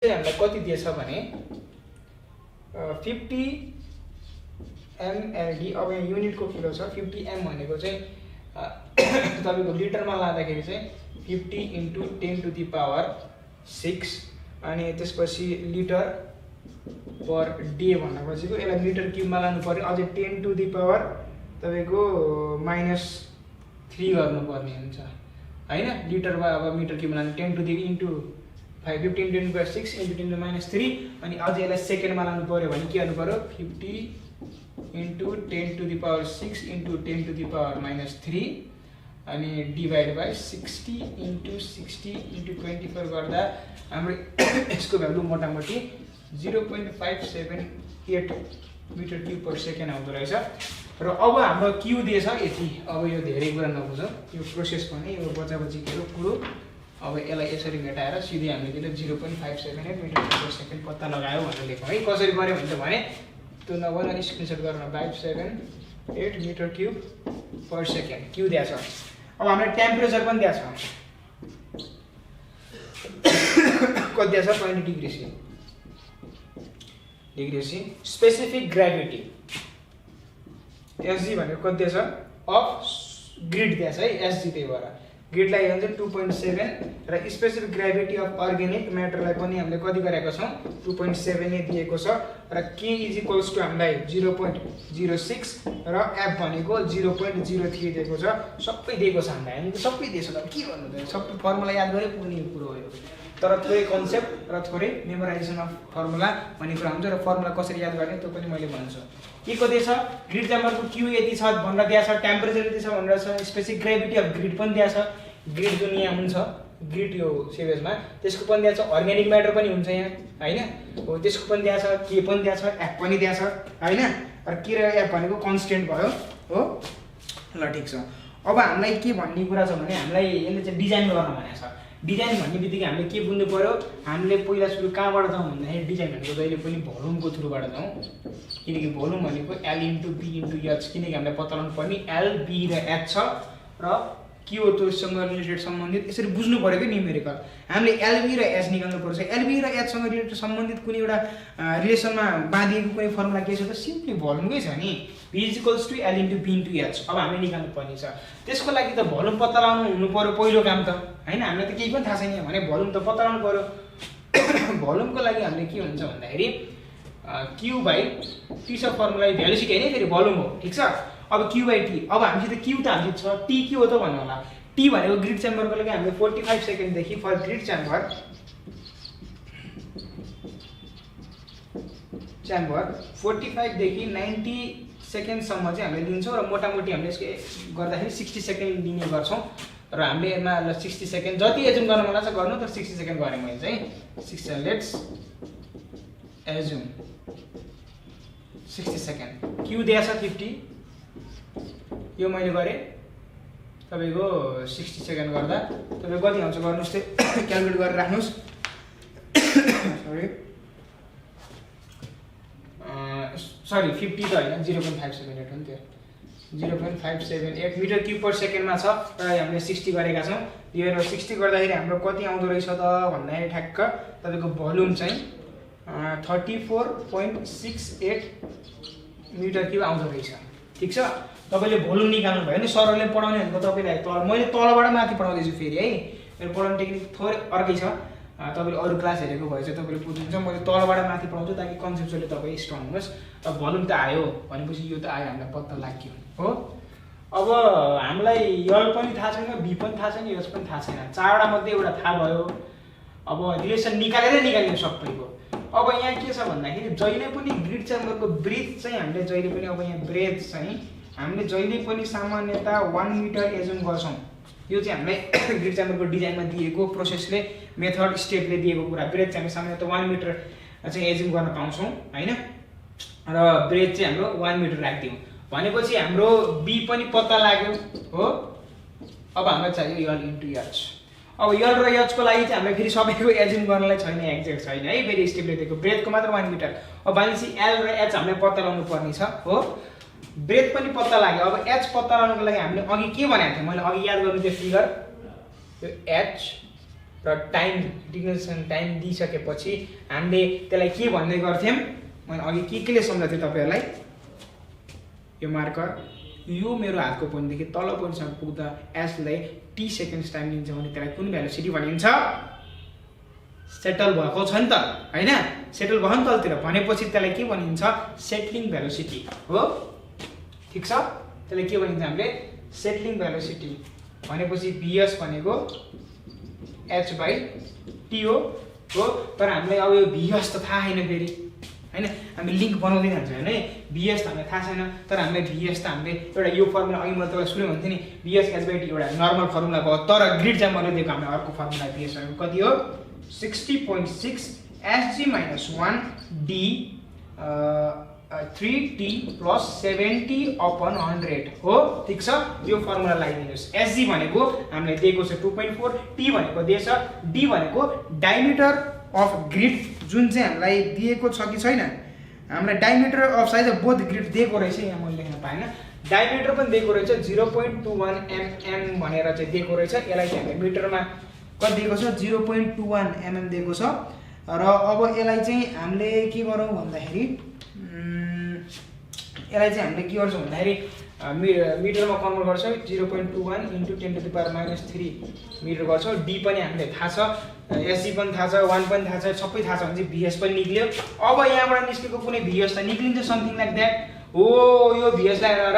हामीलाई कति दिएछ भने 50 mLD। अब यहाँ युनिटको किलो छ। 50 m भनेको चाहिँ तपाईको लिटरमा लाँदाखेरि चाहिँ 50 × 10⁻6 अनि त्यसपछि लिटर पर डे भन्नु खोजेको। यसलाई मिटर क्युबमा लानु पर्यो, अझै 10⁻ तपाईको -3 गर्नुपर्ने हुन्छ हैन। लिटरमा अब मिटर क्युबमा लानु 10 to the into 15 × 10⁻6 × 10⁻³ अनि अझै यसलाई सेकेन्डमा लानु पर्यो भने के गर्नु पर्यो 50 × 10⁻6 × 10⁻³ अनि डिभाइड बाइ 60 × 60 × 24 गर्दा हाम्रो यसको भ्यालु मोटामोटी 0.578 मिटर क्युब पर सेकेन्ड आउँदो रहेछ। र अब हाम्रो क्यू दिएछ यति। अब यो धेरै कुरा नबुझौँ, यो प्रोसेस पनि यो बचाबचीको कुरो। अब यसलाई यसरी मेटाएर सिधै हामीले त्यसले 0.578 मिटर क्युब पर सेकेन्ड पत्ता लगायो भनेर लेखौँ है। कसरी गर्यो भने त्यो नभन अनि स्क्रिनसट गर्न 578 metre cube per second Q दिएछ। अब हामीलाई टेम्परेचर पनि दिएछ, कति दिएछ 20 degree C. Specific gravity SG भनेको कति दिएछ अफ ग्रिड दिएछ है। एसजी त्यही भएर ग्रिडलाई भन्छ 2.7 र स्पेसिफिक ग्रेभिटी अफ अर्ग्यानिक म्याटरलाई पनि हामीले कति गरेका छौँ 2.7 नै दिएको छ। र के इज इक्वल्स टु हामीलाई 0.06 र एफ भनेको 0.03 दिएको छ। सबै दिएको छ हामीलाई, हामी सबै दिएछ त के गर्नु त, सबै फर्मुला याद गरे पुग्ने कुरो हो यो। तर थोरै कन्सेप्ट र थोरै मेमोराइजेसन अफ फर्मुला भन्ने कुरा हुन्छ र फर्मुला कसरी याद गर्ने त्यो पनि मैले भन्छु। के कति छ ग्रिड च्याम्बरको क्यू यति छ भनेर दिएको छ, टेम्परेचर यति छ भनेर छ, स्पेसिफिक ग्रेभिटी अफ ग्रिड पनि दिएको छ। ग्रिड जुन यहाँ हुन्छ ग्रिड यो सेवेजमा त्यसको पनि दिएको छ, अर्ग्यानिक म्याटर पनि हुन्छ यहाँ हैन हो, त्यसको पनि दिएको छ, के पनि दिएको छ, एफ पनि दिएको छ हैन। र के र एफ भनेको कन्स्टेन्ट भयो हो। ल ठिक छ। अब हामीलाई के भन्ने कुरा छ भने हामीलाई यसले चाहिँ डिजाइन गर्न भनेको छ। डिजाइन भन्ने बित्तिकै हामीले के बुझ्नु पर्यो, हामीले पहिला सुरु कहाँबाट जाउँ भन्दाखेरि डिजाइन भनेको जहिले पनि भोल्युमको थ्रुबाट जाउँ, किनकि भोल्युम भनेको L × B × H, किनकि हामीलाई पत्ता लगाउनु पर्ने L, B र H छ र के हो त्योसँग रिलेटेड सम्बन्धित यसरी बुझ्नु पर्यो कि न्युमेरिकल। हामीले LB र H निकाल्नु पर्छ। LB र H सँग रिलेटेड सम्बन्धित कुनै एउटा रिलेसनमा बाँधिएको कुनै फर्मुला के छ त सिम्पली भोल्युमकै छ नि, V = L × B × H। अब हामीले निकाल्नु पर्ने छ, त्यसको लागि त भोल्युम पत्ता लगाउनु हुनु पर्यो पहिलो काम त हैन। हामीलाई त केही पनि थाहा छैन भने भोल्युम त पत्ता लगाउनु पर्यो। भोल्युमको लागि हामीले के हुन्छ भन्दाखेरि Q बाइ T छ फर्मुला, भ्यालु सिक्यो हैन, फेरि भोल्युम हो ठिक छ। अब Q बाइ T, अब हामीसित Q त हामीसित छ, T के हो त भन्नु होला। T भनेको ग्रिड च्याम्बरको लागि हामीले 45 सेकेन्ड देखि फर ग्रिड च्याम्बर 45 देखि 90 सेकेन्डसम्म चाहिँ हामीले लिन्छौँ र मोटामोटी हामीले यसको गर्दाखेरि 60 सेकेन्ड लिने गर्छौँ। र हामीले यसमा 60 सेकेन्ड जति एजुम गर्न मन लाग्छ गर्नु, तर 60 सेकेन्ड गरेँ मैले चाहिँ 60। Let's assume 60 second. क्यू दिएछ 50, यो मैले गरेँ तपाईँको 60 सेकेन्ड गर्दा तपाईँ कति आउँछ गर्नुहोस् त्यो क्यालकुलेट गरेर राख्नुहोस्। सरी 50 त होइन 0.578 हो नि त्यो, 0.578 मिटर क्युब पर सेकेन्डमा छ र हामीले 60 गरेका छौँ। यो 60 गर्दाखेरि हाम्रो कति आउँदो रहेछ त भन्दाखेरि ठ्याक्क तपाईँको भोल्युम चाहिँ 34.68 मिटर क्युब आउँदो रहेछ ठिक छ। तपाईँले भोल्युम निकाल्नु भयो नि, सरले पढाउने भनेको तपाईँलाई तल, मैले तलबाट माथि पढाउँदैछु फेरि है। मेरो पढाउने टेक्निक थोरै अर्कै छ, तपाईँले अरू क्लास हेरेको भए चाहिँ तपाईँले बुझ्नुहुन्छ। मैले तलबाट माथि पढाउँछु ताकि कन्सेप्चुअली तपाईँ स्ट्रङ होस्। अब भोल्युम त आयो भनेपछि यो त आयो, हामीलाई पत्ता लाग्यो हो। अब हामीलाई यल पनि थाहा छैन, बी पनि थाहा छैन, एच पनि थाहा छैन, चारवटा मध्ये एउटा थाहा भयो। अब रिलेसन निकालेरै निकाल्यो सबैको। अब यहाँ के छ भन्दाखेरि जहिले पनि ग्रिड च्याम्बरको ब्रेथ चाहिँ हामीले जहिले पनि, अब यहाँ ब्रेथ चाहिँ हामीले जहिले पनि सामान्यतः 1 मिटर एजुम गर्छौँ। यो चाहिँ हामीलाई ग्रिड च्याम्बरको डिजाइनमा दिएको प्रोसेसले मेथड स्टेपले दिएको कुरा। ब्रेथ चाहिँ हामी सामान्यतः 1 मिटर चाहिँ एजुम गर्न पाउँछौँ हैन। र ब्रेथ चाहिँ हाम्रो 1 मिटर राखिदिउँ भनेपछि हाम्रो बी पनि पत्ता लाग्यो हो। अब हामीलाई चाहियो यल × एच। अब यल र एचको लागि चाहिँ हामीलाई फेरि सबैको एजुम गर्नलाई छैन, एक्ज्याक्ट छैन है, फेरि स्टेपले दिएको। ब्रेथको मात्र 1 मिटर। अब भनेपछि एल र एच हामीलाई पत्ता लगाउनु पर्ने छ हो। ब्रेथ पनि पत्ता लाग्यो। अब एच पत्ता लगाउनको लागि हामीले अघि के भनेको थिएँ, मैले अघि याद गर्नु त्यो फिगर, यो एच र टाइम डिक्रिमेन्टेसन टाइम दिइसकेपछि हामीले त्यसलाई के भन्ने गर्थ्यौँ मैले अघि केले सम्झाएको थिएँ तपाईँहरूलाई यो मार्कर यो मेरो हातको पोइन्टदेखि तल पोइन्टसम्म पुग्दा एसलाई टी सेकेन्ड्स टाइम लिन्छ भने त्यसलाई कुन भेलोसिटी भनिन्छ सेटल भएको छ नि त हैन सेटल भयो नि तलतिर भनेपछि त्यसलाई के भनिन्छ सेटलिङ भेलोसिटी हो ठीक छ त्यसलाई के भनिन्छ हामीले सेटलिङ भेलोसिटी भनेपछि vs भनेको h/t हो तर हामीलाई अब यो vs त थाहा छैन फेरि हैन हामी लिंक बनाउँदै जान्छौँ हैन vs त हामीलाई थाहा छैन तर हामीलाई vs त हामीले एउटा यो फर्मुला अघि मैले तपाईलाई सुने भन्थे नि vs h/t एउटा नर्मल फर्मुला भयो तर ग्रिड च्याम्बरले दिएको हामीले अर्को फर्मुला vs भनेको कति हो 60.6 sg-1 d 3t + 70/100 हो ठीक छ यो फर्मुला लगाइदिनुस् sg भनेको हामीले दिएको छ 2.4 t भनेको दिएछ d भनेको डायमिटर अफ ग्रिड जुन चाहिँ हामीलाई दिएको छ कि छैन हामीलाई diameter of size of both grid दिएको रहेछ यहाँ मैले लेख्न पाएन डायमिटर पनि दिएको रहेछ 0.21 mm भनेर चाहिँ दिएको रहेछ यसलाई चाहिँ हामीले मिटरमा कति दिएको छ 0.21 mm दिएको छ र अब यसलाई चाहिँ हामीले के गरौँ भन्दाखेरि यसलाई चाहिँ हामीले के गर्छौँ भन्दाखेरि मिटरमा कन्भर्ट गर्छौँ 0.21 × 10⁻³ मिटर गर्छौँ डी पनि हामीले थाहा छ एसजी पनि थाहा छ 1 पनि थाहा छ सबै थाहा छ भने चाहिँ भीएस पनि निक्ल्यो अब यहाँबाट निस्केको कुनै भीएस त निक्लिन्छ समथिङ लाइक दैट हो यो भीएस लाई लगाएर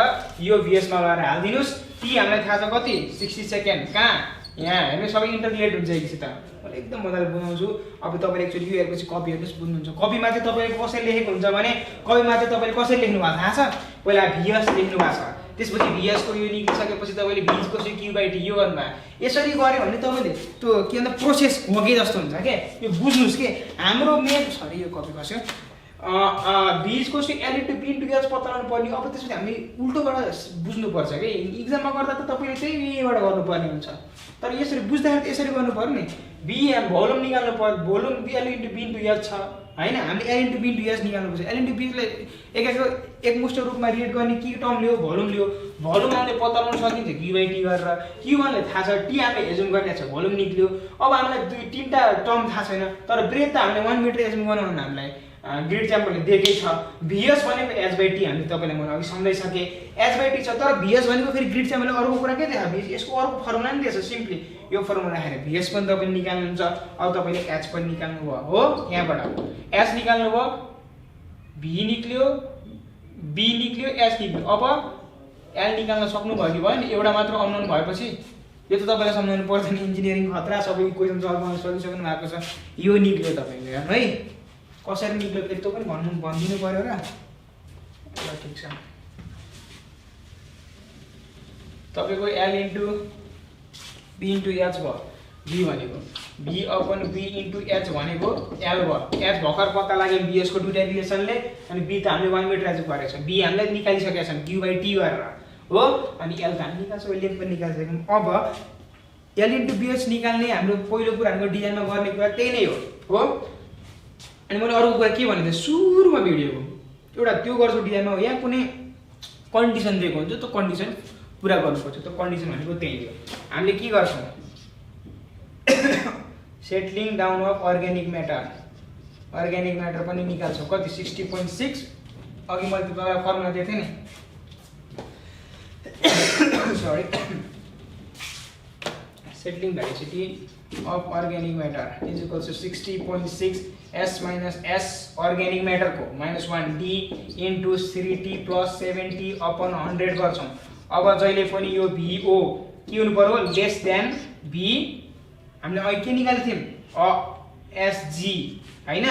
यो भीएस मा लगाएर हाल्दिनुस् टी हामीलाई थाहा छ कति 60 सेकेन्ड कहाँ यहाँ हेर्नु सबै इन्टरलेट हुन्छ एकसित मैले एकदम मजाले बुझाउँछु अब तपाईले एक्चुअली यो हेरेपछि कपी हेर्नुस् बुझ्नुहुन्छ कपीमा चाहिँ तपाईले कसरी लेखेको हुन्छ भने कपीमा चाहिँ तपाईले कसरी लेख्नु भएको थाहा छ पहिला भीएस लेख्नु भएको छ त्यसपछि भीएस को यो निक्लिसकेपछि तपाईले भीज को q/t यो गर्नुभयो यसरी गर्यो भने तपाईले त्यो के भन्छ प्रोसेस होगे जस्तो हुन्छ के यो बुझ्नुस् के हाम्रो मेन सरी यो कपी खस्यो भीज को l/b/h पत्ता लगाउनु पर्ने अब त्यसपछि हामी उल्टोबाट बुझ्नुपर्छ के एक्जाममा गर्दा त तपाईले चाहिँ यहीबाट गर्नुपर्ने हुन्छ तर यसरी बुझ्दाखेरि यसरी गर्नु पर्यो नि bm भोल्युम निकाल्नु पर्यो भोल्युम l/b/h छ हैन हामीले l/b/h निकाल्नुपर्छ l/b लाई एकमुष्ट रूपमा रिलेट गर्ने के टर्म लियो भोल्युम भोल्युम हामीले पत्ता लगाउन सकिन्छ q/t गरेर q1 ले थाहा छ t हामीले एजुम गरेको छ भोल्युम निक्ल्यो अब हामीलाई दुई तीनटा टर्म थाहा छैन तर ब्रेथ त हामीले 1 मिटर एजुम गर्नु भने हामीलाई ग्रिड च्याम्बरले दिएकै छ vs भनेको h/t हामीले तपाईलाई मैले अघि सम्झाइसके h/t छ तर vs भनेको फेरि ग्रिड च्याम्बरले अर्को कुरा के देखायो यसको अर्को फर्मुला नि दिएछ सिम्पली यो फर्मुला राखेर vs पनि तपाईले निकाल्नुहुन्छ अब तपाईले h पनि निकाल्नु भयो हो यहाँबाट h निकाल्नु भयो v निक्ल्यो b निक्ल्यो h निक्ल्यो अब l निकाल्न सक्नु भयो कि भएन एउटा मात्र अननोन भएपछि यो त तपाईलाई सम्झाउनु पर्दैन इन्जिनियरिङ खतरा सबै इक्वेसन सल्भ गर्न सकिसक्नु भएको छ यो निक्ल्यो तपाईले हेर्नु है कसरी निक्ल्यो फेरि त्यो पनि भनिदिनु पर्यो र ल ठीक छ तपाईको l/b/h भयो b भनेको b/b/h भनेको l भयो h भर्खर पत्ता लाग्यो vs को दुईटा रिलेसनले अनि b त हामीले 1 मिटर एजुम गरेको छ b हामीले निकालिसकेका छौं q/t गरेर हो अनि l त हामी निकाल्छौँ लेन्थ पनि निकालिसक्यौं अब l/b/h निकाल्ने हाम्रो पहिलो कुरा हाम्रो डिजाइनमा गर्ने कुरा त्यही नै हो अनि मैले अर्को कुरा के भनेको थिएँ सुरुमा भिडियोको एउटा त्यो गर्छु डिजाइनमा यहाँ कुनै कन्डिसन दिएको हुन्छ त्यो कन्डिसन पुरा गर्नुपर्छ त्यो कन्डिसन भनेको त्यही हो हामीले के गर्छौँ settling down of organic matter पनि निकाल्छौँ कति 60.6 अघि मैले तपाईलाई फर्मुला दिएको थिएँ नि sorry settling velocity of organic matter is equal to 60.6 s minus s organic matter को -1 d into 3t plus 70/100 गर्छौं अब जहिले पनि यो vo के हुनु पर्यो लेस देन v हामीले अहिले के निकालेको थियौं sg हैन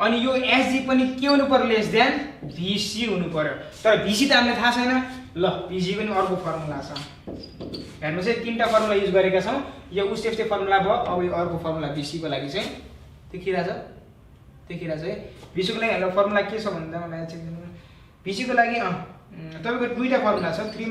अनि यो sg पनि के हुनु पर्यो लेस देन vc हुनु पर्यो तर vc त हामीलाई थाहा छैन ल vc पनि अर्को फर्मुला छ हेर्नुस् है तीनटा फर्मुला युज गरेका छौं यो उस्टेफले फर्मुला भयो अब यो अर्को फर्मुला vc को लागि चाहिँ देखिरा छ है vc को लागि हाम्रो फर्मुला के छ भन्दा मलाई चेक गर्नु vc को लागि तपाईको दुईटा फर्मुला छ 3